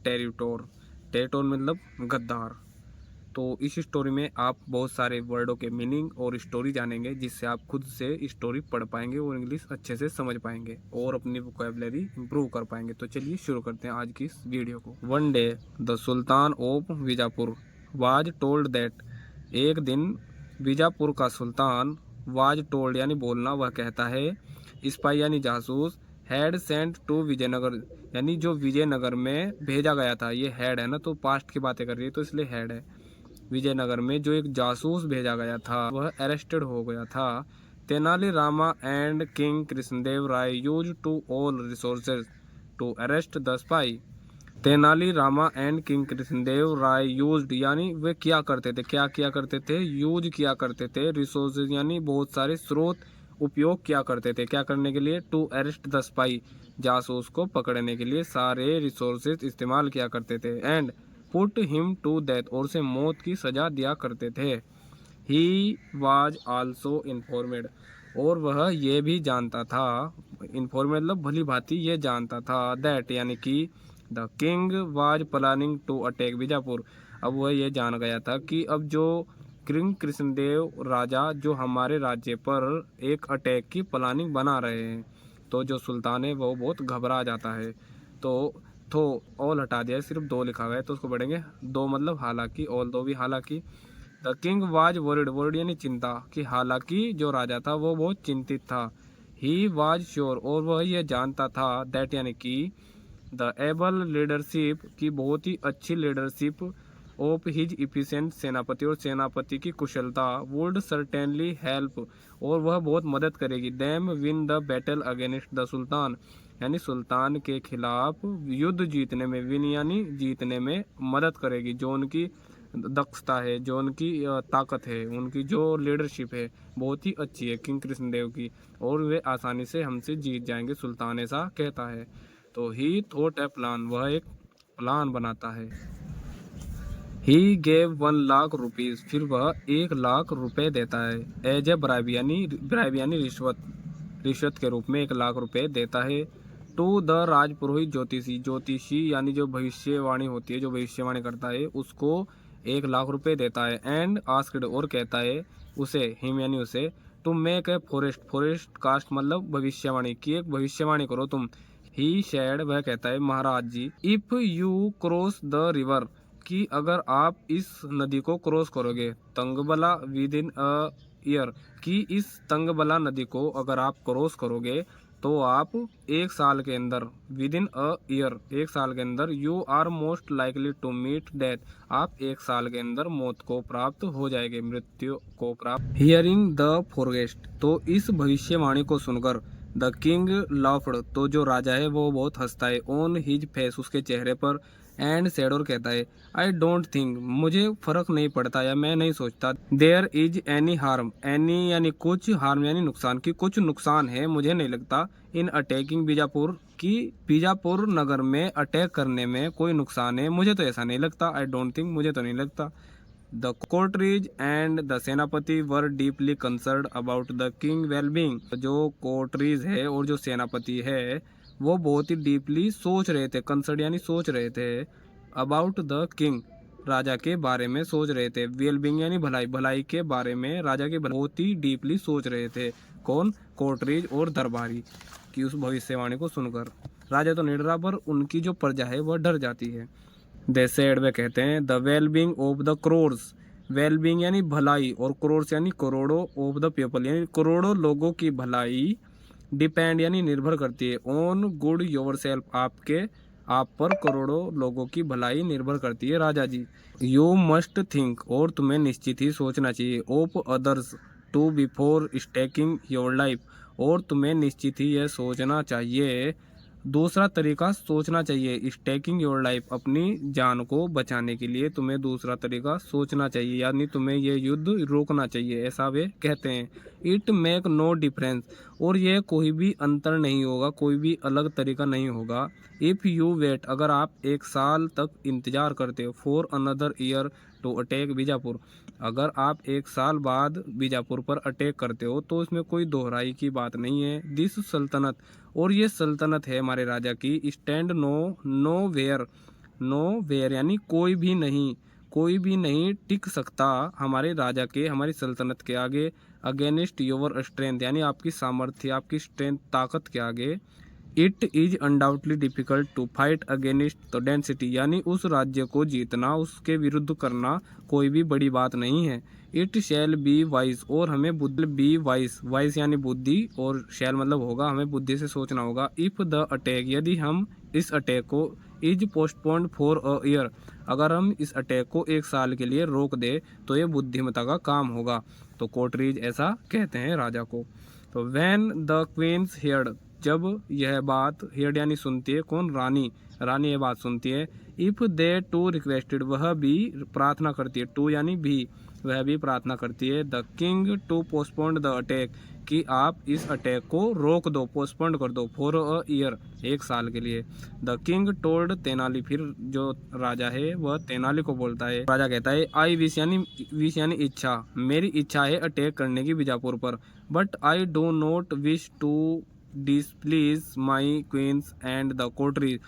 टेरिटोर। टेरिटोर मतलब गद्दार। तो इस स्टोरी में आप बहुत सारे वर्डों के मीनिंग और स्टोरी जानेंगे, जिससे आप खुद से स्टोरी पढ़ पाएंगे और इंग्लिश अच्छे से समझ पाएंगे और अपनी वोकैबुलरी इंप्रूव कर पाएंगे। तो चलिए शुरू करते हैं आज की इस वीडियो को। One day the sultan of Bijapur was told that, एक दिन बीजापुर का सुल्तान, वाज टोल्ड यानी बोलना, वह कहता है, स्पाई यानी जासूस, हैड सेंट टू विजयनगर यानी जो विजयनगर में भेजा गया था। ये हैड है ना, तो पास्ट की बातें कर रही है तो इसलिए हैड है। विजयनगर में जो एक जासूस भेजा गया था वह अरेस्टेड हो गया था। Tenali Rama and king Krishnadeva Raya use to all resources to arrest the spy. Tenali Rama and king Krishnadeva Raya used यानी वे क्या करते थे, क्या किया करते थे, यूज किया करते थे, रिसोर्सेज यानी बहुत सारे स्रोत उपयोग किया करते थे, क्या करने के लिए, टू अरेस्ट द स्पाई जासूस को पकड़ने के लिए सारे रिसोर्सेज इस्तेमाल किया करते थे। And put him to death और उसे मौत की सजा दिया करते थे। ही वाज आल्सो इन्फॉर्मेड और वह ये भी जानता था, इन्फॉर्मेड मतलब भली भांति ये जानता था, दैट यानी कि the king was planning to attack Bijapur. अब वह ये जान गया था कि अब जो किंग कृष्णदेव राजा जो हमारे राज्य पर एक अटैक की प्लानिंग बना रहे हैं। तो जो सुल्तान है वो बहुत घबरा जाता है। तो ऑल हटा दिया, सिर्फ दो लिखा हुआ है तो उसको पढ़ेंगे दो मतलब हालांकि, ऑल दो भी हालांकि। The king was worried, worried यानी चिंता, कि हालांकि जो राजा था वो बहुत चिंतित था। ही वाज श्योर और वह यह जानता था, दैट यानी कि द एबल लीडरशिप की बहुत ही अच्छी लीडरशिप ऑफ हिज इफिशिएंट सेनापति और सेनापति की कुशलता वुड सर्टेनली हेल्प और वह बहुत मदद करेगी, them win the battle against the sultan यानी सुल्तान के खिलाफ युद्ध जीतने में, विन यानी जीतने में मदद करेगी। जो उनकी दक्षता है, जो उनकी ताकत है, उनकी जो लीडरशिप है बहुत ही अच्छी है किंग कृष्णदेव की, और वे आसानी से हमसे जीत जाएंगे, सुल्तान ऐसा कहता है। तो ही थॉट ए प्लान, वह एक प्लान बनाता है। ही गेव 1 लाख रुपीज, फिर वह 1 लाख रुपए देता है। एज ए ब्राइब यानी रिश्वत, रिश्वत के रूप में 1 लाख रुपए देता है। टू द राजपुरोहित ज्योतिषी, ज्योतिषी यानी जो भविष्यवाणी होती है, जो भविष्यवाणी करता है उसको 1 लाख रुपए देता है। एंड आस्क्ड और कहता है उसे, हिम यानी उसे, to make a forest, forecast मतलब भविष्यवाणी की, एक भविष्यवाणी करो तुम। ही शेड, वह कहता है Maharaj ji, if you cross the river, कि अगर आप इस नदी को क्रॉस करोगे, तंगबला विद इन अ ईयर, कि इस तंगबला नदी को अगर आप क्रॉस करोगे तो आप 1 साल के अंदर, विद इन अ ईयर 1 साल के अंदर, you are most likely to meet death, आप 1 साल के अंदर मौत को प्राप्त हो जाएंगे, मृत्यु को प्राप्त। हियरिंग द फोरगेस्ट, तो इस भविष्यवाणी को सुनकर, द किंग लाफ्ड, तो जो राजा है वो बहुत हंसता है, ऑन हिज फेस, उसके चेहरे पर, एंड सेड और कहता है, आई डोंट थिंक, मुझे फर्क नहीं पड़ता या मैं नहीं सोचता, there is any harm, any यानी कुछ, हार्म यानी नुकसान, की कुछ नुकसान है, मुझे नहीं लगता, इन अटैकिंग बीजापुर, की बीजापुर नगर में अटैक करने में कोई नुकसान है, मुझे तो ऐसा नहीं लगता, आई डोंट थिंक, मुझे तो नहीं लगता। The कोर्टरीज and the senapati were deeply concerned about the king wellbeing, जो कोर्टरीज है और जो सेनापति है वो बहुत ही डीपली सोच रहे थे, कंसर्न यानी सोच रहे थे, अबाउट द किंग, राजा के बारे में सोच रहे थे, वेलबींग यानी भलाई, भलाई के बारे में, राजा के बहुत ही डीपली सोच रहे थे। कौन, कोर्टरीज और दरबारी, की उस भविष्यवाणी को सुनकर राजा तो नहीं डरा पर उनकी जो प्रजा है वह डर जाती है। दे सेड, वे कहते हैं, the wellbeing of the crores, wellbeing यानी भलाई और क्रोर्स यानी करोड़ों, ऑफ द पीपल यानी करोड़ों लोगों की भलाई, डिपेंड यानी निर्भर करती है, ऑन गुड योर सेल्फ, आपके आप पर करोड़ों लोगों की भलाई निर्भर करती है राजा जी। यू मस्ट थिंक, और तुम्हें निश्चित ही सोचना चाहिए, of others to before staking your life, और तुम्हें निश्चित ही यह सोचना चाहिए, दूसरा तरीका सोचना चाहिए, स्टेकिंग योर लाइफ, अपनी जान को बचाने के लिए तुम्हें दूसरा तरीका सोचना चाहिए, यानी तुम्हें ये युद्ध रोकना चाहिए, ऐसा वे कहते हैं। इट मेक नो डिफरेंस, और ये कोई भी अंतर नहीं होगा, कोई भी अलग तरीका नहीं होगा। इफ़ यू वेट, अगर आप 1 साल तक इंतजार करते हो, for another year to attack Bijapur, अगर आप 1 साल बाद बीजापुर पर अटैक करते हो तो इसमें कोई दोहराई की बात नहीं है। दिस सल्तनत, और ये सल्तनत है हमारे राजा की, stand no nowhere, nowhere यानी कोई भी नहीं, कोई भी नहीं टिक सकता हमारे राजा के, हमारी सल्तनत के आगे। अगेंस्ट योर स्ट्रेंथ यानी आपकी सामर्थ्य, आपकी स्ट्रेंथ, ताकत के आगे। It is undoubtedly difficult to fight against the density यानी उस राज्य को जीतना, उसके विरुद्ध करना कोई भी बड़ी बात नहीं है। इट शैल बी वाइज और हमें बुद्धि, बी वाइज, वाइज यानी बुद्धि और शैल मतलब होगा, हमें बुद्धि से सोचना होगा। इफ द अटैक यदि हम इस अटैक को, is postponed for a year अगर हम इस अटैक को 1 साल के लिए रोक दे तो ये बुद्धिमत्ता का काम होगा। तो कोटरीज ऐसा कहते हैं राजा को। तो व्हेन द क्वींस हियर्ड जब यह बात, हियर्ड यानी सुनती है, कौन, रानी, रानी ये बात सुनती है। इफ दे टू रिक्वेस्टेड वह भी प्रार्थना करती है, टू यानी भी, वह भी प्रार्थना करती है। The king to postponed the attack कि आप इस अटैक को रोक दो, पोस्टपोन्ड कर दो, फॉर अ ईयर 1 साल के लिए। द किंग टोल्ड तेनाली फिर जो राजा है वह तेनाली को बोलता है, राजा कहता है आई विश यानी इच्छा, मेरी इच्छा है अटैक करने की बीजापुर पर। But I do not wish to displease my queens and the courtiers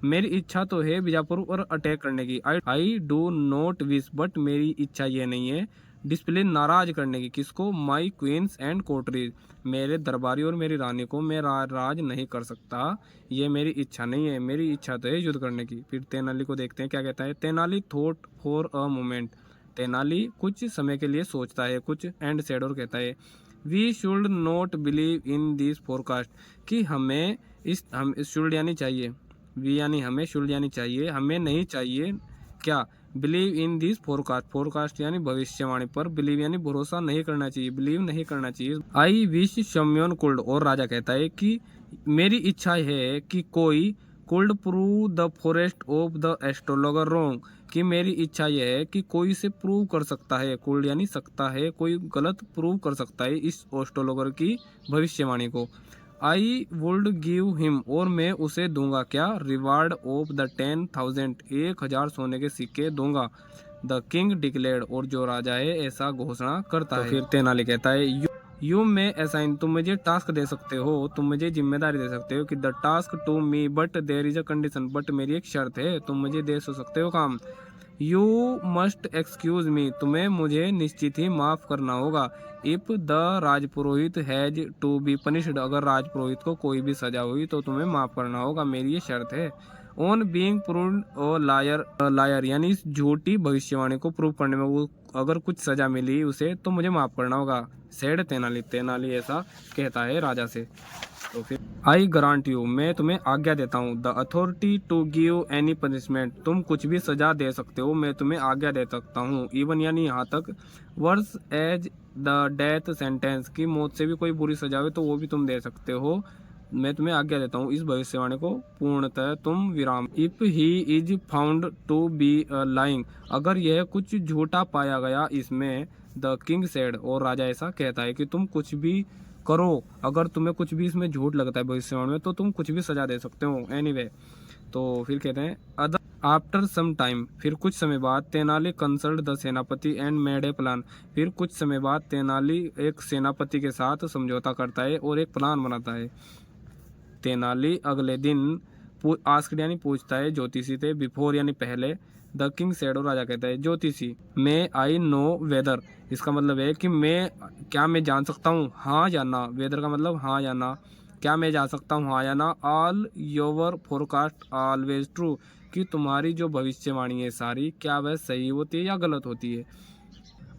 मेरी इच्छा तो है बीजापुर पर अटैक करने की। I do not wish but मेरी इच्छा ये नहीं है डिस्प्ले नाराज करने की, किसको, माई क्वींस एंड कोटरीज मेरे दरबारी और मेरी रानी को मैं राज नहीं कर सकता, ये मेरी इच्छा नहीं है, मेरी इच्छा तो है युद्ध करने की। फिर तेनाली को देखते हैं क्या कहता है। Tenali thought for a moment Tenali कुछ समय के लिए सोचता है, कुछ एंड सेड और कहता है we should not believe in this forecast कि हमें हम शुड यानी चाहिए, वी यानी हमें, शुड यानी चाहिए, हमें नहीं चाहिए क्या, believe in this forecast, forecast यानी भविष्यवाणी पर, बिलीव यानी भरोसा नहीं करना चाहिए, बिलीव नहीं करना चाहिए। आई विश सम्योन कुल्ड और राजा कहता है कि मेरी इच्छा है कि कोई could prove the forecast of the astrologer wrong कि मेरी इच्छा यह है कि कोई से प्रूव कर सकता है, कुल्ड यानी सकता है, कोई गलत प्रूव कर सकता है इस एस्ट्रोलॉगर की भविष्यवाणी को। आई वुड गिव हिम और मैं उसे दूंगा क्या, रिवार्ड ऑफ द 10,000 1,000 सोने के सिक्के दूंगा। द किंग डिक्लेयर्ड और जो राजा है ऐसा घोषणा करता है। फिर तेनाली कहता है यू में असाइन तुम मुझे टास्क दे सकते हो, तुम मुझे जिम्मेदारी दे सकते हो कि the task to me but there is a condition but मेरी एक शर्त है, तुम मुझे दे सकते हो काम। यू मस्ट एक्सक्यूज मी तुम्हें मुझे निश्चित ही माफ करना होगा। If the Rajpurohit has to be punished अगर राजपुरोहित को कोई भी सजा हुई तो तुम्हें माफ करना होगा, मेरी ये शर्त है। On being proved a liar, liar यानी इस झूठी भविष्यवाणी को प्रूव करने में वो अगर कुछ सजा मिली उसे तो मुझे माफ करना होगा, सेड तेनाली, तेनाली ऐसा कहता है राजा से। तो फिर आई ग्रांट यू मैं तुम्हें आज्ञा देता हूँ, the authority to give any punishment तुम कुछ भी सजा दे सकते हो, मैं तुम्हें आज्ञा दे सकता हूँ। इवन यानी यहाँ तक, worse as the death sentence की मौत से भी कोई बुरी सजा हो तो वो भी तुम दे सकते हो, मैं तुम्हें आज्ञा देता हूँ इस भविष्यवाणी को पूर्णतः तुम विराम। If he is found to be lying अगर यह कुछ झूठा पाया गया इसमें, द किंग सेड और राजा ऐसा कहता है कि तुम कुछ भी करो, अगर तुम्हें कुछ भी इसमें झूठ लगता है भविष्यवाणी में तो तुम कुछ भी सजा दे सकते हो। एनीवे तो फिर कहते हैं अदर आफ्टर सम टाइम फिर कुछ समय बाद तेनाली कंसल्ट द सेनापति एंड मेड ए प्लान फिर कुछ समय बाद तेनाली एक सेनापति के साथ समझौता करता है और एक प्लान बनाता है। तेनाली अगले दिन आस्क्ड यानी पूछता है ज्योतिषी से, बिफोर यानी पहले, द किंग सेड राजा कहता है ज्योतिषी मैं आई नो वेदर इसका मतलब है कि मैं जान सकता हूँ हाँ या ना, वेदर का मतलब हाँ या ना, क्या मैं जान सकता हूँ हाँ या ना, all your forecast always true कि तुम्हारी जो भविष्यवाणी है सारी क्या वह सही होती है या गलत होती है।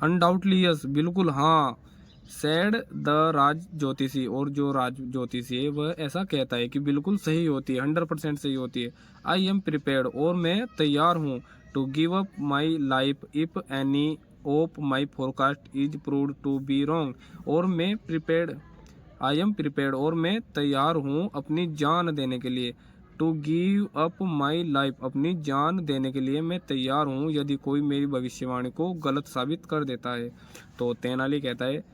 अनडाउटली यस बिल्कुल हाँ, सेड द राज ज्योतिषी और जो राज ज्योतिषी है वह ऐसा कहता है कि बिल्कुल सही होती है, 100% सही होती है। आई एम प्रिपेयर्ड और मैं तैयार हूँ, to give up my life if any of my forecast is proved to be wrong और मैं प्रिपेयर्ड, आई एम प्रिपेयर्ड और मैं तैयार हूँ अपनी जान देने के लिए, to give up my life अपनी जान देने के लिए मैं तैयार हूँ यदि कोई मेरी भविष्यवाणी को गलत साबित कर देता है। तो तेनाली कहता है,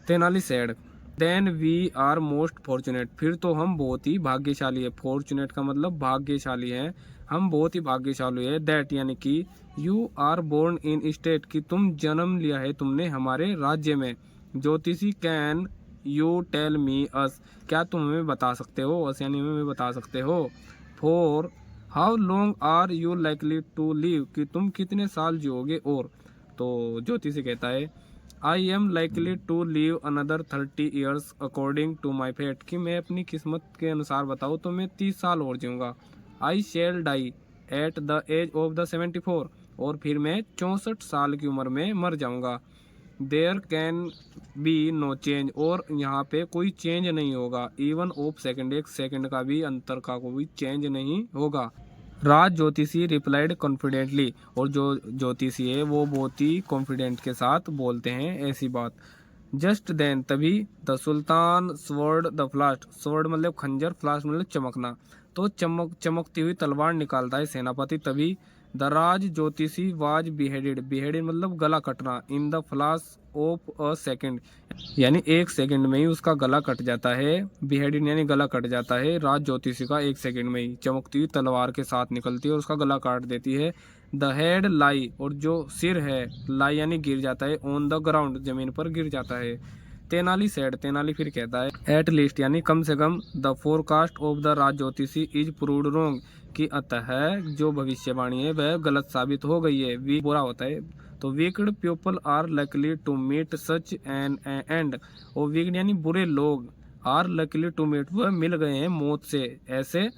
Tenali said then we are most fortunate फिर तो हम बहुत ही भाग्यशाली है, फॉर्चुनेट का मतलब भाग्यशाली है, हम बहुत ही भाग्यशाली है। दैट यानी कि you are born in state कि तुम जन्म लिया है तुमने हमारे राज्य में। ज्योतिषी कैन यू टेल मी अस क्या तुम हमें बता सकते हो, अस यानी हमें बता सकते हो, for how long are you likely to live, कि तुम कितने साल जियोगे। और तो ज्योतिषी कहता है I am likely to live another 30 years according to my fate, कि मैं अपनी किस्मत के अनुसार बताऊँ तो मैं 30 साल और जीऊँगा। I shall die at the age of the 74, और फिर मैं 64 साल की उम्र में मर जाऊँगा। There can be no change, और यहाँ पे कोई चेंज नहीं होगा। इवन ऑफ सेकंड, एक सेकंड का भी अंतर का कोई चेंज नहीं होगा। राज ज्योतिषी रिप्लाइड कॉन्फिडेंटली, और जो ज्योतिषी है वो बहुत ही कॉन्फिडेंट के साथ बोलते हैं ऐसी बात। जस्ट देन, तभी the sultan sword the flashed, sword मतलब खंजर, फ्लास्ट मतलब चमकना, तो चमकती हुई तलवार निकालता है सेनापति। तभी द राज ज्योतिषी वाज बिहेडेड, बिहेडेड मतलब गला कटना, in the flush of a second, यानी एक सेकंड में ही उसका गला कट जाता है। बिहेडेड यानी गला कट जाता है। राज ज्योतिषी का एक सेकंड में ही चमकती हुई तलवार के साथ निकलती है और उसका गला काट देती है। द हेड लाई, और जो सिर है, लाई यानी गिर जाता है, ऑन द ग्राउंड जमीन पर गिर जाता है। तेनाली सेड, तेनाली फिर कहता है एट लीस्ट यानी कम से कम, द फोरकास्ट ऑफ द राज ज्योतिषी इज प्रूव्ड रोंग, कि अतः जो भविष्यवाणी है वह गलत साबित हो गई है। वी बुरा होता है, तो wicked people are likely to meet such an end, और विकड यानी बुरे लोग, आर लकली टू मीट वह मिल गए हैं मौत से, ऐसे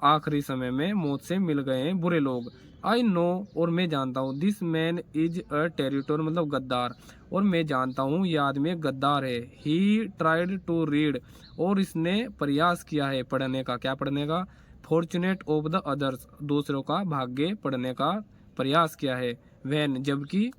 आखिरी समय में मौत से मिल गए हैं बुरे लोग। आई नो, और मैं जानता हूँ, दिस मैन इज अ टेरिटोर मतलब गद्दार, और मैं जानता हूँ ये आदमी एक गद्दार है। ही ट्राइड टू रीड, और इसने प्रयास किया है पढ़ने का, क्या पढ़ने का, फॉर्चुनेट ऑफ द अदर्स, दूसरों का भाग्य पढ़ने का प्रयास किया है। वैन जबकि,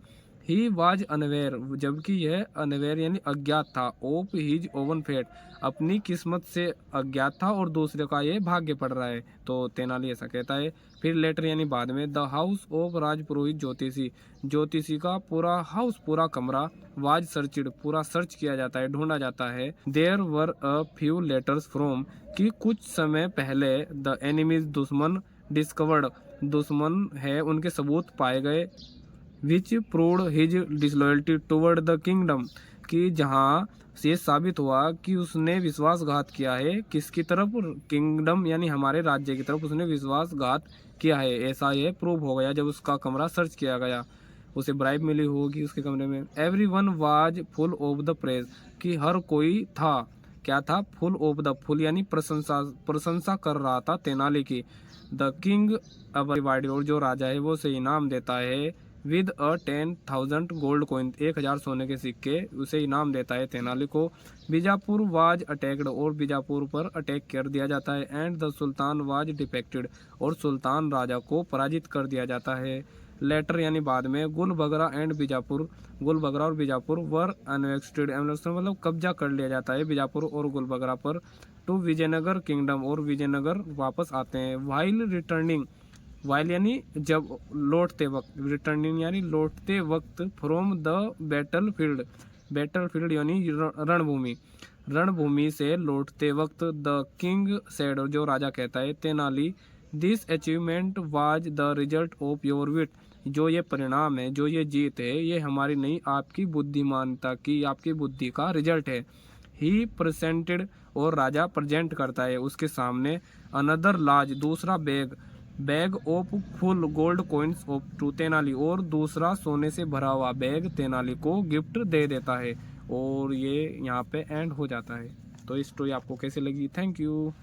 ही वाज अनवेयर, जबकि यह अनवेयर यानी अज्ञात था, ऑफ हिज ओवन फेट, अपनी किस्मत से अज्ञात था और दूसरे का ये भाग्य पड़ रहा है। तो तेनाली ऐसा कहता है। फिर लेटर यानी बाद में, द हाउस ऑफ राजपुरोहित ज्योतिषी, ज्योतिषी का पूरा हाउस, पूरा कमरा, वाज सर्चिड पूरा सर्च किया जाता है, ढूंढा जाता है। There were a few letters from, कि कुछ समय पहले, द एनिमीज दुश्मन, डिस्कवर्ड दुश्मन है उनके सबूत पाए गए, which proved his disloyalty toward the kingdom, कि जहाँ से साबित हुआ कि उसने विश्वासघात किया है किसकी तरफ, किंगडम यानी हमारे राज्य की तरफ उसने विश्वासघात किया है, ऐसा यह प्रूव हो गया जब उसका कमरा सर्च किया गया, उसे ब्राइब मिली होगी उसके कमरे में। Every one was full of the praise, कि हर कोई था, क्या था, फुल ऑफ द, फुल यानी प्रशंसा, प्रशंसा कर रहा था तेनाली की। द किंग अब डिवाइडेड, और जो राजा है वो उसे इनाम देता है, विद अ 10,000 गोल्ड कॉइन, 1000 सोने के सिक्के उसे इनाम देता है तेनाली को। बीजापुर वाज अटैक्ड, और बीजापुर पर अटैक कर दिया जाता है। And the sultan was defected, और सुल्तान राजा को पराजित कर दिया जाता है। लेटर यानी बाद में, गुलबगरा एंड बीजापुर, गुलबगरा और बीजापुर वर अनेक्स्टेड, मतलब कब्जा कर लिया जाता है बीजापुर और गुलबगरा पर। टू विजयनगर किंगडम, और विजयनगर वापस आते हैं। वाइल रिटर्निंग, वाइल यानी जब, लौटते वक्त, रिटर्निंग यानी लौटते वक्त, from the battle field, battle field यानी रणभूमि, रणभूमि से लौटते वक्त, द किंग सेड, जो राजा कहता है Tenali, this achievement was the result of your wit, जो ये परिणाम है, जो ये जीत है, ये हमारी नहीं आपकी बुद्धिमानता की, आपकी बुद्धि का रिजल्ट है। ही प्रेजेंटेड, और राजा प्रेजेंट करता है उसके सामने, अनदर लार्ज दूसरा bag, bag of full gold coins of to Tenali, और दूसरा सोने से भरा हुआ बैग तेनाली को गिफ्ट दे देता है। और ये यहाँ पे एंड हो जाता है। तो इस स्टोरी आपको कैसे लगी? Thank you.